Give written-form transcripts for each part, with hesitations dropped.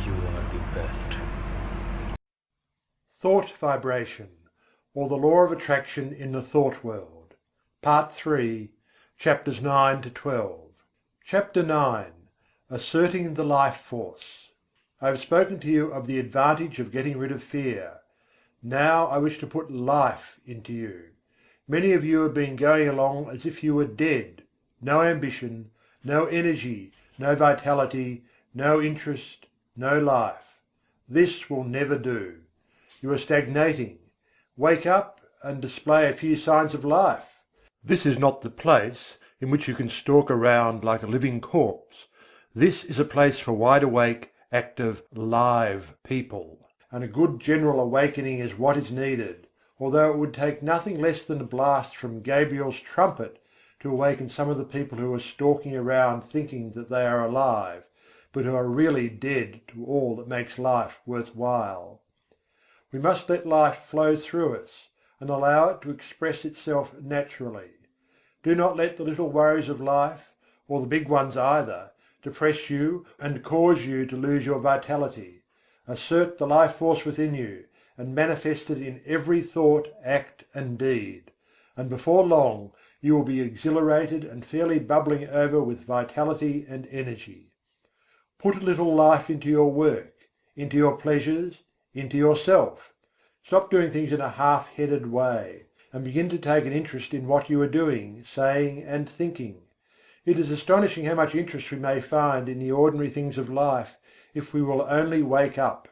You are the best. Thought Vibration, or the Law of Attraction in the Thought World. Part 3, Chapters 9 to 12. Chapter 9. Asserting the Life Force. I have spoken to you of the advantage of getting rid of fear. Now I wish to put life into you. Many of you have been going along as if you were dead: no ambition, no energy, no vitality, no interest, no life. This will never do. You are stagnating. Wake up and display a few signs of life. This is not the place in which you can stalk around like a living corpse. This is a place for wide awake, active, live people. And a good general awakening is what is needed, although it would take nothing less than a blast from Gabriel's trumpet to awaken some of the people who are stalking around thinking that they are alive, but who are really dead to all that makes life worth while. We must let life flow through us, and allow it to express itself naturally. Do not let the little worries of life, or the big ones either, depress you and cause you to lose your vitality. Assert the life force within you, and manifest it in every thought, act and deed, and before long you will be exhilarated and fairly bubbling over with vitality and energy. Put a little life into your work, into your pleasures, into yourself. Stop doing things in a half-headed way, and begin to take an interest in what you are doing, saying and thinking. It is astonishing how much interest we may find in the ordinary things of life if we will only wake up.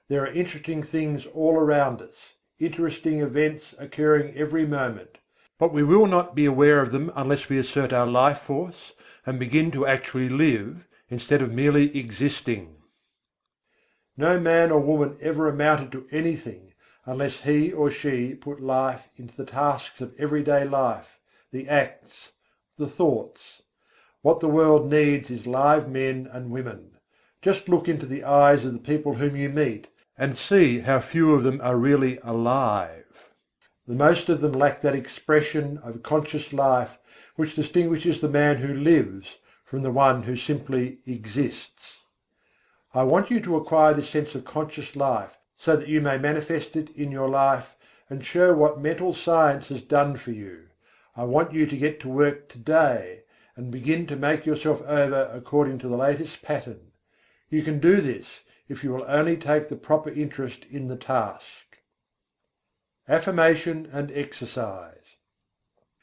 There are interesting things all around us, interesting events occurring every moment, but we will not be aware of them unless we assert our life force and begin to actually live instead of merely existing. No man or woman ever amounted to anything unless he or she put life into the tasks of everyday life, the acts, the thoughts. What the world needs is live men and women. Just look into the eyes of the people whom you meet, and see how few of them are really alive. The most of them lack that expression of conscious life which distinguishes the man who lives from the one who simply exists. I want you to acquire this sense of conscious life, so that you may manifest it in your life and show what mental science has done for you. I want you to get to work today, and begin to make yourself over according to the latest pattern. You can do this if you will only take the proper interest in the task. Affirmation and exercise.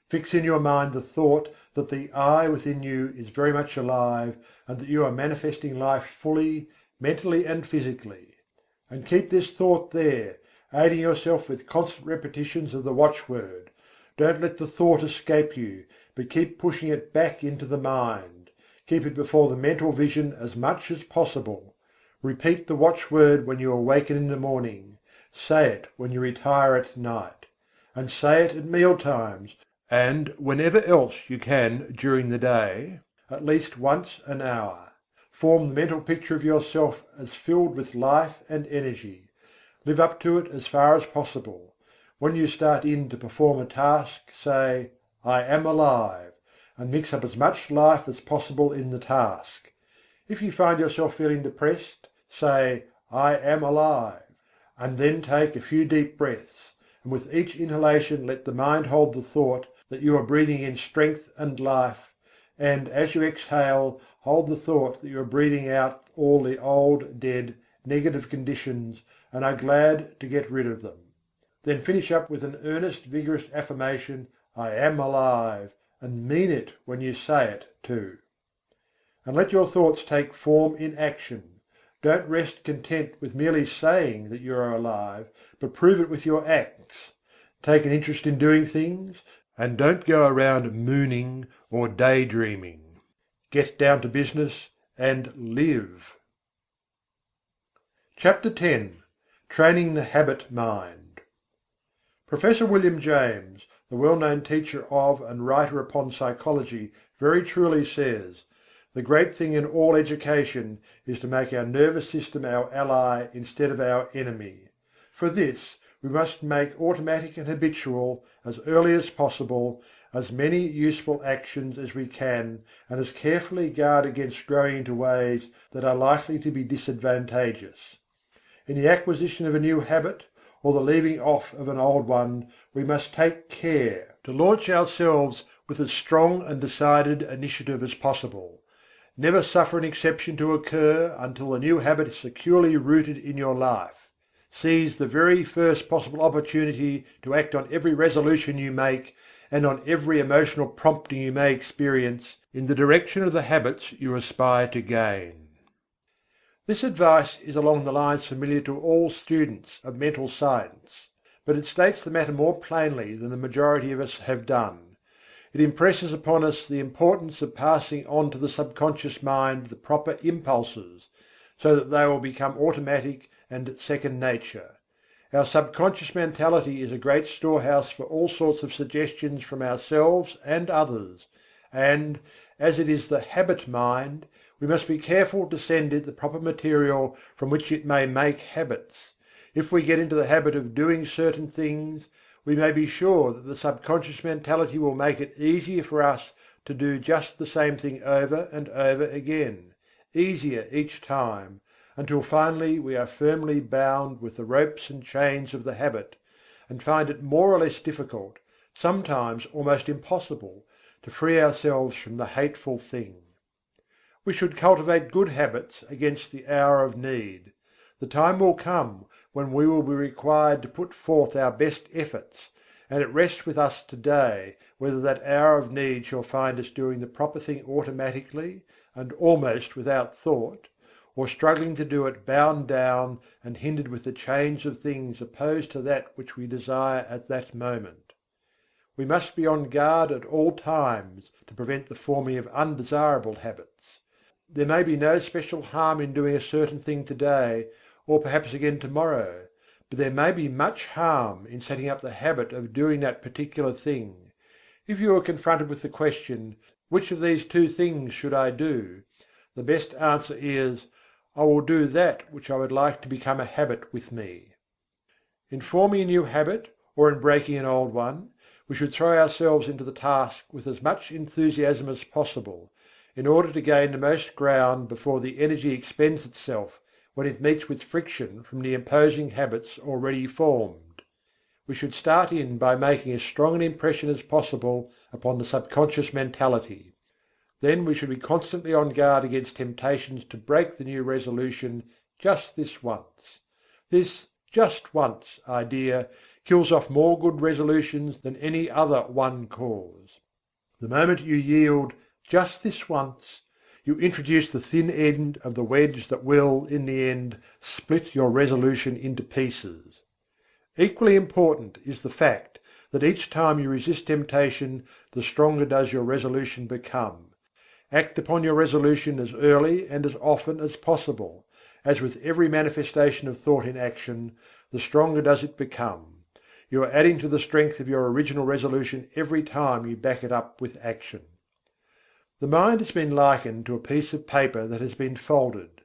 Fix in your mind the thought that the I within you is very much alive, and that you are manifesting life fully, mentally and physically. And keep this thought there, aiding yourself with constant repetitions of the watchword. Don't let the thought escape you, but keep pushing it back into the mind. Keep it before the mental vision as much as possible. Repeat the watchword when you awaken in the morning. Say it when you retire at night. And say it at meal times, and whenever else you can during the day, at least once an hour. Form the mental picture of yourself as filled with life and energy. Live up to it as far as possible. When you start in to perform a task, say, "I am alive," and mix up as much life as possible in the task. If you find yourself feeling depressed, say, "I am alive," and then take a few deep breaths, and with each inhalation let the mind hold the thought that you are breathing in strength and life, and as you exhale, hold the thought that you are breathing out all the old, dead, negative conditions and are glad to get rid of them. Then finish up with an earnest, vigorous affirmation, "I am alive," and mean it when you say it too. And let your thoughts take form in action. Don't rest content with merely saying that you are alive, but prove it with your acts. Take an interest in doing things, and don't go around mooning or daydreaming. Get down to business and live. Chapter 10. Training the Habit Mind. Professor William James, the well-known teacher of and writer upon psychology, very truly says, "The great thing in all education is to make our nervous system our ally instead of our enemy. For this we must make automatic and habitual, as early as possible, as many useful actions as we can, and as carefully guard against growing into ways that are likely to be disadvantageous. In the acquisition of a new habit, or the leaving off of an old one, we must take care to launch ourselves with as strong and decided initiative as possible. Never suffer an exception to occur until the new habit is securely rooted in your life. Seize the very first possible opportunity to act on every resolution you make, and on every emotional prompting you may experience, in the direction of the habits you aspire to gain. This advice is along the lines familiar to all students of mental science, but it states the matter more plainly than the majority of us have done. It impresses upon us the importance of passing on to the subconscious mind the proper impulses, so that they will become automatic and second nature. Our subconscious mentality is a great storehouse for all sorts of suggestions from ourselves and others, and, as it is the habit mind, we must be careful to send it the proper material from which it may make habits. If we get into the habit of doing certain things, we may be sure that the subconscious mentality will make it easier for us to do just the same thing over and over again, easier each time, until finally we are firmly bound with the ropes and chains of the habit, and find it more or less difficult, sometimes almost impossible, to free ourselves from the hateful thing. We should cultivate good habits against the hour of need. The time will come when we will be required to put forth our best efforts, and it rests with us today whether that hour of need shall find us doing the proper thing automatically and almost without thought, or struggling to do it bound down and hindered with the chains of things opposed to that which we desire at that moment. We must be on guard at all times to prevent the forming of undesirable habits. There may be no special harm in doing a certain thing today, or perhaps again tomorrow, but there may be much harm in setting up the habit of doing that particular thing. If you are confronted with the question, "Which of these two things should I do?" the best answer is, "I will do that which I would like to become a habit with me." In forming a new habit, or in breaking an old one, we should throw ourselves into the task with as much enthusiasm as possible, in order to gain the most ground before the energy expends itself when it meets with friction from the imposing habits already formed. We should start in by making as strong an impression as possible upon the subconscious mentality. Then we should be constantly on guard against temptations to break the new resolution just this once. This "just once" idea kills off more good resolutions than any other one cause. The moment you yield "just this once," you introduce the thin end of the wedge that will, in the end, split your resolution into pieces. Equally important is the fact that each time you resist temptation, the stronger does your resolution become. Act upon your resolution as early and as often as possible. As with every manifestation of thought in action, the stronger does it become. You are adding to the strength of your original resolution every time you back it up with action. The mind has been likened to a piece of paper that has been folded.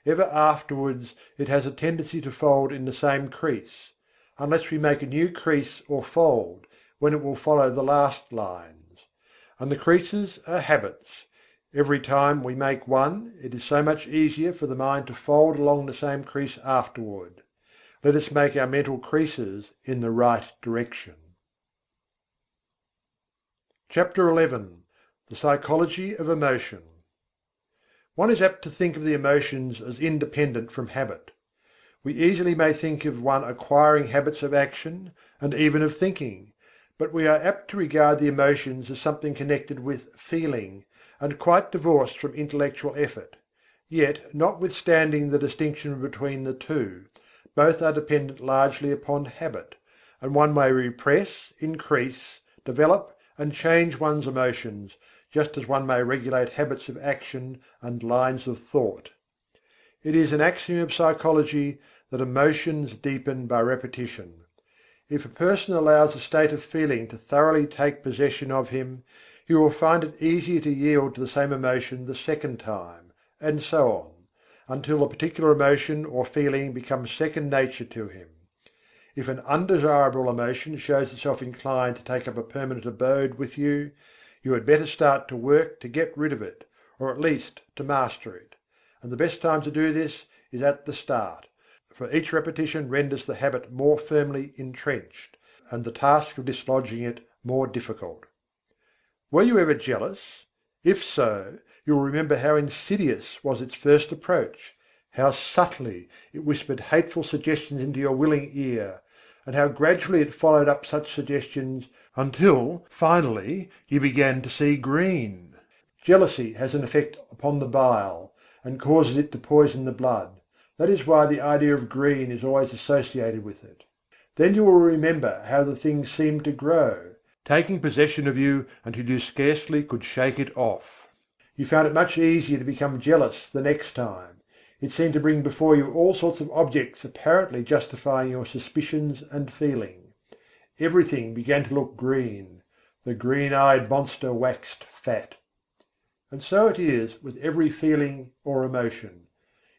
Ever afterwards it has a tendency to fold in the same crease, unless we make a new crease or fold, when it will follow the last lines. And the creases are habits. Every time we make one, it is so much easier for the mind to fold along the same crease afterward. Let us make our mental creases in the right direction. CHAPTER XI. The psychology of emotion. One is apt to think of the emotions as independent from habit. We easily may think of one acquiring habits of action, and even of thinking, but we are apt to regard the emotions as something connected with feeling, and quite divorced from intellectual effort. Yet, notwithstanding the distinction between the two, both are dependent largely upon habit, and one may repress, increase, develop, and change one's emotions, just as one may regulate habits of action and lines of thought. It is an axiom of psychology that emotions deepen by repetition. If a person allows a state of feeling to thoroughly take possession of him, he will find it easier to yield to the same emotion the second time, and so on, until the particular emotion or feeling becomes second nature to him. If an undesirable emotion shows itself inclined to take up a permanent abode with you, you had better start to work to get rid of it, or at least to master it. And the best time to do this is at the start, for each repetition renders the habit more firmly entrenched, and the task of dislodging it more difficult. Were you ever jealous? If so, you will remember how insidious was its first approach, how subtly it whispered hateful suggestions into your willing ear, and how gradually it followed up such suggestions until finally you began to see green. Jealousy has an effect upon the bile, and causes it to poison the blood. That is why the idea of green is always associated with it. Then you will remember how the thing seemed to grow, taking possession of you until you scarcely could shake it off. You found it much easier to become jealous the next time. It seemed to bring before you all sorts of objects apparently justifying your suspicions and feeling. Everything began to look green. The green-eyed monster waxed fat. And so it is with every feeling or emotion.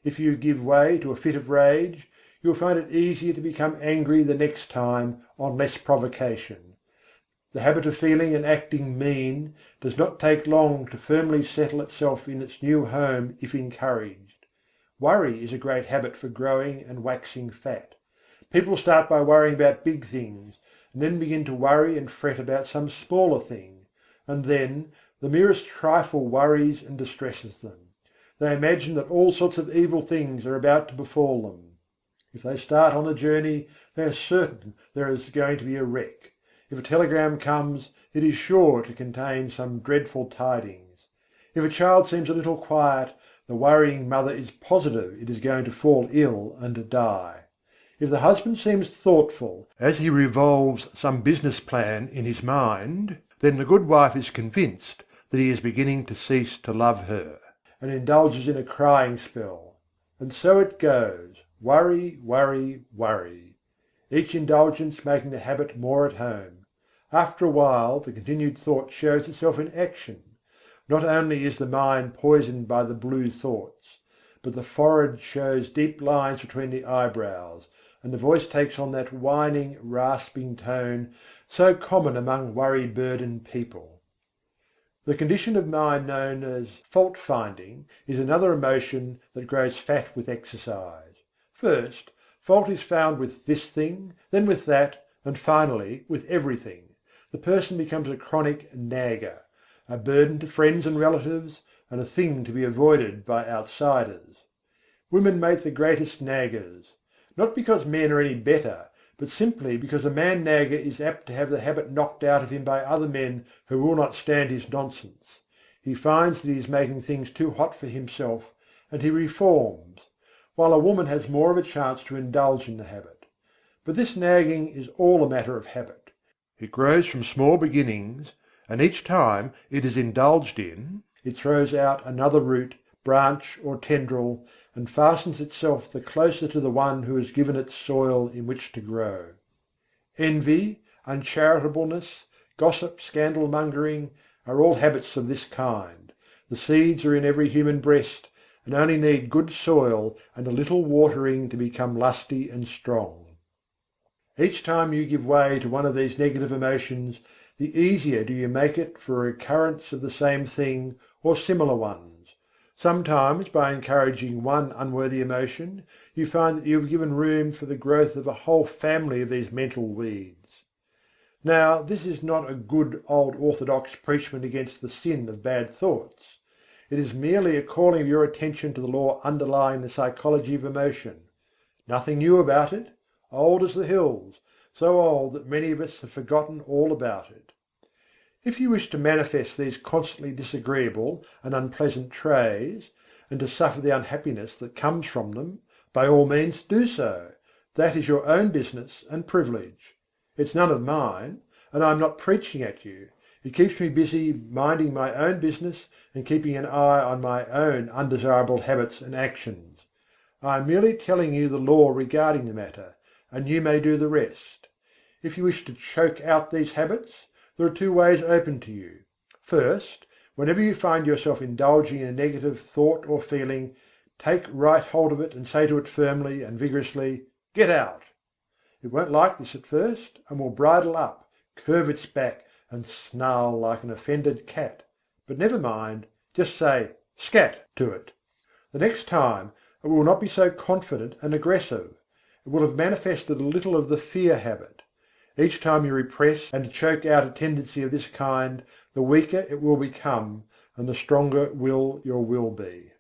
If you give way to a fit of rage, you will find it easier to become angry the next time on less provocation. The habit of feeling and acting mean does not take long to firmly settle itself in its new home if encouraged. Worry is a great habit for growing and waxing fat. People start by worrying about big things, and then begin to worry and fret about some smaller thing, and then the merest trifle worries and distresses them. They imagine that all sorts of evil things are about to befall them. If they start on the journey, they are certain there is going to be a wreck. If a telegram comes, it is sure to contain some dreadful tidings. If a child seems a little quiet, the worrying mother is positive it is going to fall ill and die. If the husband seems thoughtful as he revolves some business plan in his mind, then the good wife is convinced that he is beginning to cease to love her, and indulges in a crying spell. And so it goes: worry, worry, worry. Each indulgence making the habit more at home. After a while the continued thought shows itself in action. Not only is the mind poisoned by the blue thoughts, but the forehead shows deep lines between the eyebrows, and the voice takes on that whining, rasping tone so common among worry-burdened people. The condition of mind known as fault-finding is another emotion that grows fat with exercise. First, fault is found with this thing, then with that, and finally with everything. The person becomes a chronic nagger, a burden to friends and relatives, and a thing to be avoided by outsiders. Women make the greatest naggers, not because men are any better, but simply because a man nagger is apt to have the habit knocked out of him by other men who will not stand his nonsense. He finds that he is making things too hot for himself, and he reforms, while a woman has more of a chance to indulge in the habit. But this nagging is all a matter of habit. It grows from small beginnings, and each time it is indulged in, it throws out another root, branch, or tendril, and fastens itself the closer to the one who has given it soil in which to grow. Envy, uncharitableness, gossip, scandal-mongering are all habits of this kind. The seeds are in every human breast, and only need good soil and a little watering to become lusty and strong. Each time you give way to one of these negative emotions, the easier do you make it for a recurrence of the same thing or similar ones. Sometimes by encouraging one unworthy emotion, you find that you have given room for the growth of a whole family of these mental weeds. Now this is not a good old orthodox preachment against the sin of bad thoughts. It is merely a calling of your attention to the law underlying the psychology of emotion. Nothing new about it, old as the hills, so old that many of us have forgotten all about it. If you wish to manifest these constantly disagreeable and unpleasant traits, and to suffer the unhappiness that comes from them, by all means do so. That is your own business and privilege. It's none of mine, and I am not preaching at you. It keeps me busy minding my own business and keeping an eye on my own undesirable habits and actions. I am merely telling you the law regarding the matter, and you may do the rest. If you wish to choke out these habits, there are two ways open to you. First, whenever you find yourself indulging in a negative thought or feeling, take right hold of it and say to it firmly and vigorously, "Get out!" It won't like this at first, and will bridle up, curve its back, and snarl like an offended cat. But never mind, just say "scat" to it. The next time it will not be so confident and aggressive. It will have manifested a little of the fear habit. Each time you repress and choke out a tendency of this kind, the weaker it will become, and the stronger will your will be.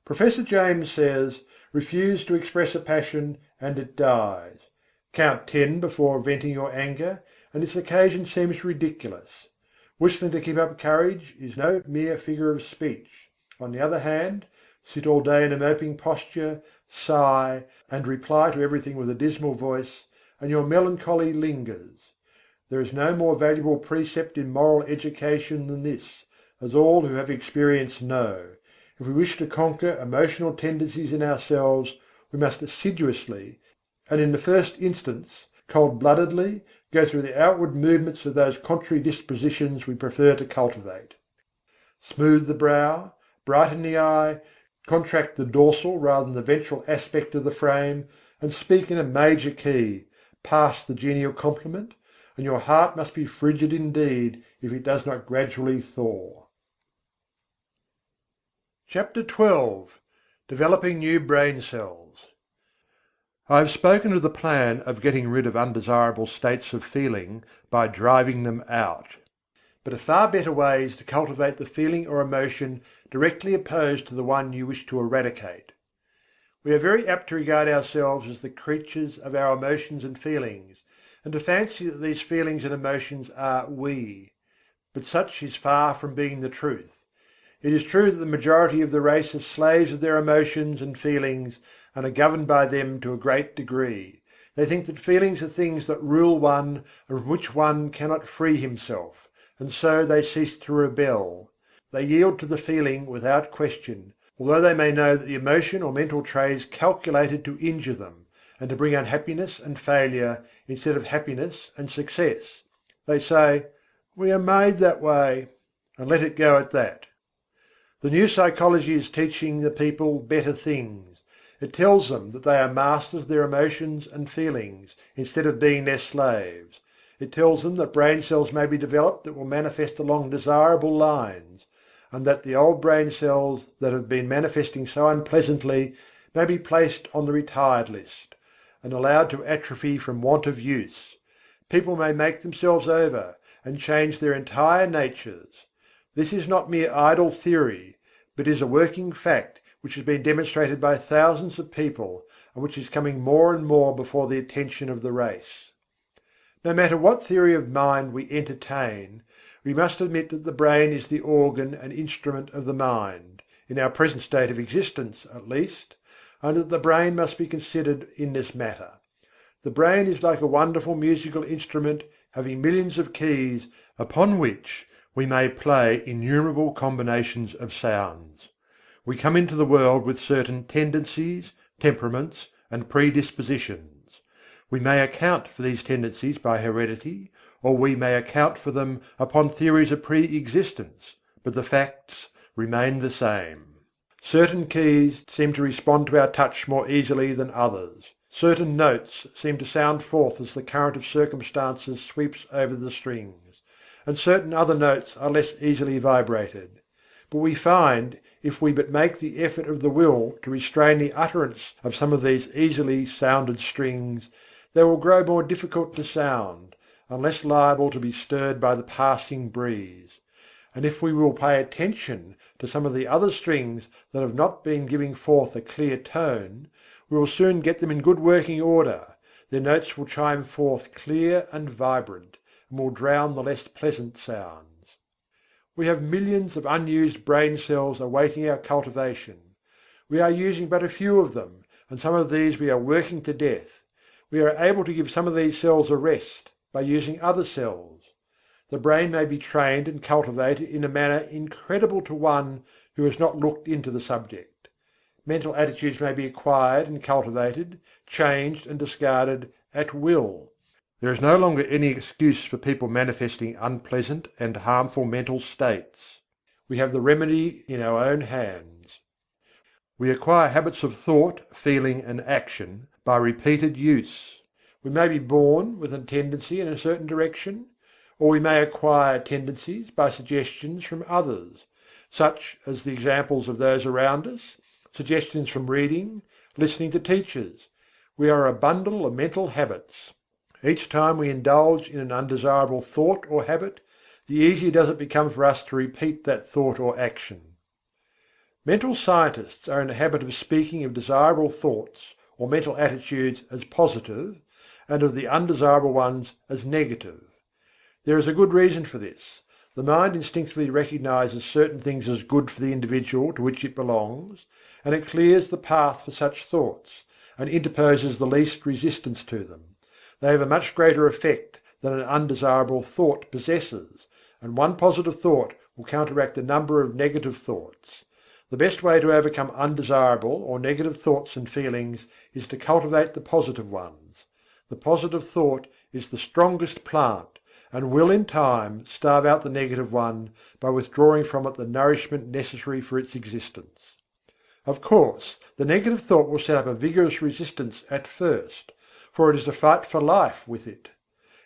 Professor James says: "Refuse to express a passion, and it dies. Count 10 before venting your anger, and its occasion seems ridiculous. Whistling to keep up courage is no mere figure of speech. On the other hand, sit all day in a moping posture, sigh, and reply to everything with a dismal voice, and your melancholy lingers. There is no more valuable precept in moral education than this, as all who have experience know. If we wish to conquer emotional tendencies in ourselves, we must assiduously, and in the first instance cold-bloodedly, go through the outward movements of those contrary dispositions we prefer to cultivate. Smooth the brow, brighten the eye, contract the dorsal rather than the ventral aspect of the frame, and speak in a major key, pass the genial compliment, and your heart must be frigid indeed if it does not gradually thaw." CHAPTER XII. Developing New Brain Cells. I have spoken of the plan of getting rid of undesirable states of feeling by driving them out. But a far better way is to cultivate the feeling or emotion directly opposed to the one you wish to eradicate. We are very apt to regard ourselves as the creatures of our emotions and feelings, and to fancy that these feelings and emotions are we. But such is far from being the truth. It is true that the majority of the race are slaves of their emotions and feelings, and are governed by them to a great degree. They think that feelings are things that rule one and from which one cannot free himself, and so they cease to rebel. They yield to the feeling without question, although they may know that the emotion or mental trait is calculated to injure them, and to bring unhappiness and failure instead of happiness and success. They say, "We are made that way," and let it go at that. The new psychology is teaching the people better things. It tells them that they are masters of their emotions and feelings, instead of being their slaves. It tells them that brain cells may be developed that will manifest along desirable lines, and that the old brain cells that have been manifesting so unpleasantly may be placed on the retired list, and allowed to atrophy from want of use. People may make themselves over, and change their entire natures. This is not mere idle theory, but is a working fact which has been demonstrated by thousands of people, and which is coming more and more before the attention of the race. No matter what theory of mind we entertain, we must admit that the brain is the organ and instrument of the mind, in our present state of existence at least, and that the brain must be considered in this matter. The brain is like a wonderful musical instrument having millions of keys, upon which we may play innumerable combinations of sounds. We come into the world with certain tendencies, temperaments, and predispositions. We may account for these tendencies by heredity, or we may account for them upon theories of pre-existence, but the facts remain the same. Certain keys seem to respond to our touch more easily than others. Certain notes seem to sound forth as the current of circumstances sweeps over the strings, and certain other notes are less easily vibrated. But we find, if we but make the effort of the will to restrain the utterance of some of these easily sounded strings, they will grow more difficult to sound, and less liable to be stirred by the passing breeze. And if we will pay attention to some of the other strings that have not been giving forth a clear tone, we will soon get them in good working order. Their notes will chime forth clear and vibrant, and will drown the less pleasant sounds. We have millions of unused brain cells awaiting our cultivation. We are using but a few of them, and some of these we are working to death. We are able to give some of these cells a rest by using other cells. The brain may be trained and cultivated in a manner incredible to one who has not looked into the subject. Mental attitudes may be acquired and cultivated, changed and discarded at will. There is no longer any excuse for people manifesting unpleasant and harmful mental states. We have the remedy in our own hands. We acquire habits of thought, feeling and action by repeated use. We may be born with a tendency in a certain direction, or we may acquire tendencies by suggestions from others, such as the examples of those around us, suggestions from reading, listening to teachers. We are a bundle of mental habits. Each time we indulge in an undesirable thought or habit, the easier does it become for us to repeat that thought or action. Mental scientists are in the habit of speaking of desirable thoughts or mental attitudes as positive, and of the undesirable ones as negative. There is a good reason for this. The mind instinctively recognizes certain things as good for the individual to which it belongs, and it clears the path for such thoughts, and interposes the least resistance to them. They have a much greater effect than an undesirable thought possesses, and one positive thought will counteract a number of negative thoughts. The best way to overcome undesirable or negative thoughts and feelings is to cultivate the positive ones. The positive thought is the strongest plant, and will in time starve out the negative one by withdrawing from it the nourishment necessary for its existence. Of course, the negative thought will set up a vigorous resistance at first, for it is a fight for life with it.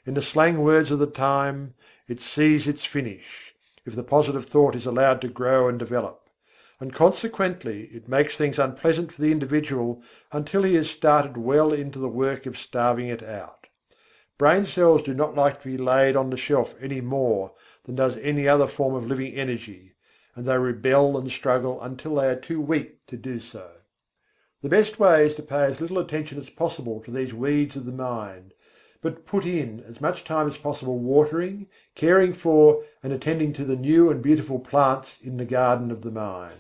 In the slang words of the time, it sees its finish, if the positive thought is allowed to grow and develop. And consequently it makes things unpleasant for the individual until he has started well into the work of starving it out. Brain cells do not like to be laid on the shelf any more than does any other form of living energy, and they rebel and struggle until they are too weak to do so. The best way is to pay as little attention as possible to these weeds of the mind, but put in as much time as possible watering, caring for, and attending to the new and beautiful plants in the garden of the mind.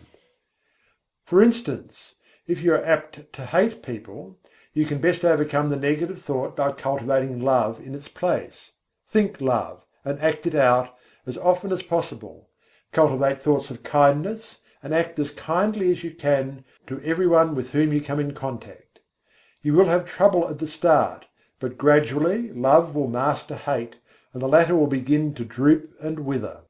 For instance, if you are apt to hate people, you can best overcome the negative thought by cultivating love in its place. Think love, and act it out as often as possible. Cultivate thoughts of kindness, and act as kindly as you can to everyone with whom you come in contact. You will have trouble at the start, but gradually love will master hate, and the latter will begin to droop and wither.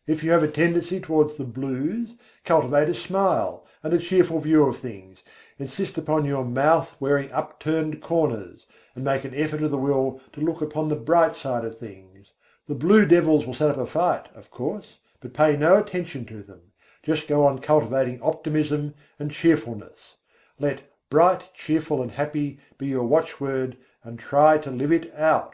If you have a tendency towards the blues, cultivate a smile and a cheerful view of things. Insist upon your mouth wearing upturned corners, and make an effort of the will to look upon the bright side of things. The blue devils will set up a fight, of course, but pay no attention to them. Just go on cultivating optimism and cheerfulness. Let bright, cheerful and happy be your watchword, and try to live it out.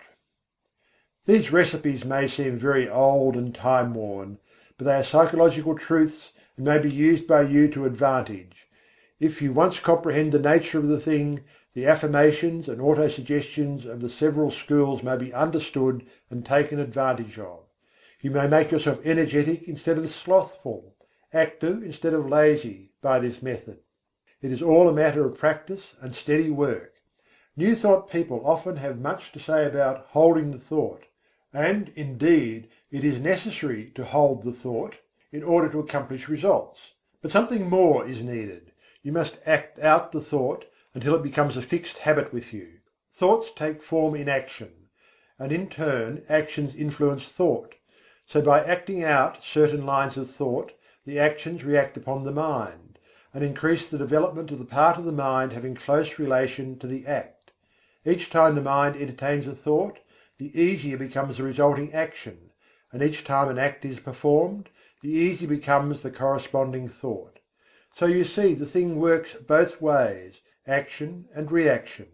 These recipes may seem very old and time-worn, but they are psychological truths and may be used by you to advantage. If you once comprehend the nature of the thing, the affirmations and autosuggestions of the several schools may be understood and taken advantage of. You may make yourself energetic instead of slothful, active instead of lazy, by this method. It is all a matter of practice and steady work. New thought people often have much to say about holding the thought, and indeed it is necessary to hold the thought in order to accomplish results. But something more is needed. You must act out the thought until it becomes a fixed habit with you. Thoughts take form in action, and in turn actions influence thought. So by acting out certain lines of thought, the actions react upon the mind, and increase the development of the part of the mind having close relation to the act. Each time the mind entertains a thought, the easier becomes the resulting action, and each time an act is performed, the easier becomes the corresponding thought. So you see the thing works both ways, action and reaction.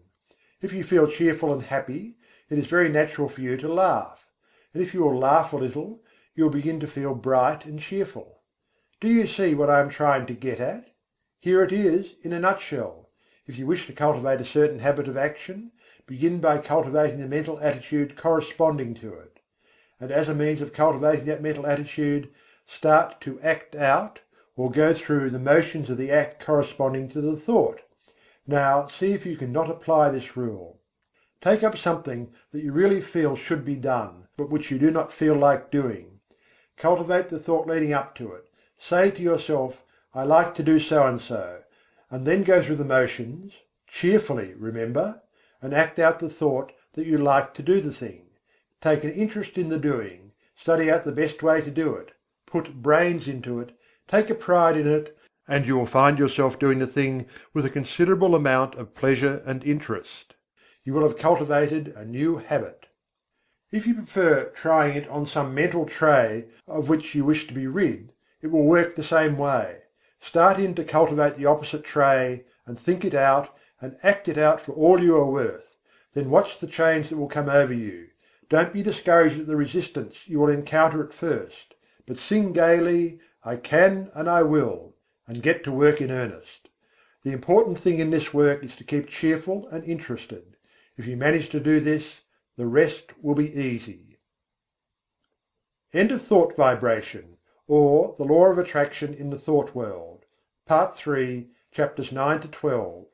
If you feel cheerful and happy, it is very natural for you to laugh, and if you will laugh a little, you will begin to feel bright and cheerful. Do you see what I am trying to get at? Here it is in a nutshell. If you wish to cultivate a certain habit of action, begin by cultivating the mental attitude corresponding to it. And as a means of cultivating that mental attitude, start to act out, or go through the motions of the act corresponding to the thought. Now see if you can not apply this rule. Take up something that you really feel should be done, but which you do not feel like doing. Cultivate the thought leading up to it. Say to yourself, I like to do so and so, and then go through the motions, cheerfully remember, and act out the thought that you like to do the thing. Take an interest in the doing, study out the best way to do it, put brains into it, take a pride in it, and you will find yourself doing the thing with a considerable amount of pleasure and interest. you will have cultivated a new habit. If you prefer trying it on some mental tray of which you wish to be rid, it will work the same way. Start in to cultivate the opposite tray, and think it out, and act it out for all you are worth. Then watch the change that will come over you. Don't be discouraged at the resistance you will encounter at first, but sing gaily, "I can and I will," and get to work in earnest. The important thing in this work is to keep cheerful and interested. If you manage to do this, the rest will be easy. End of thought vibration, or the law of attraction in the thought world. Part III, chapters 9 to 12.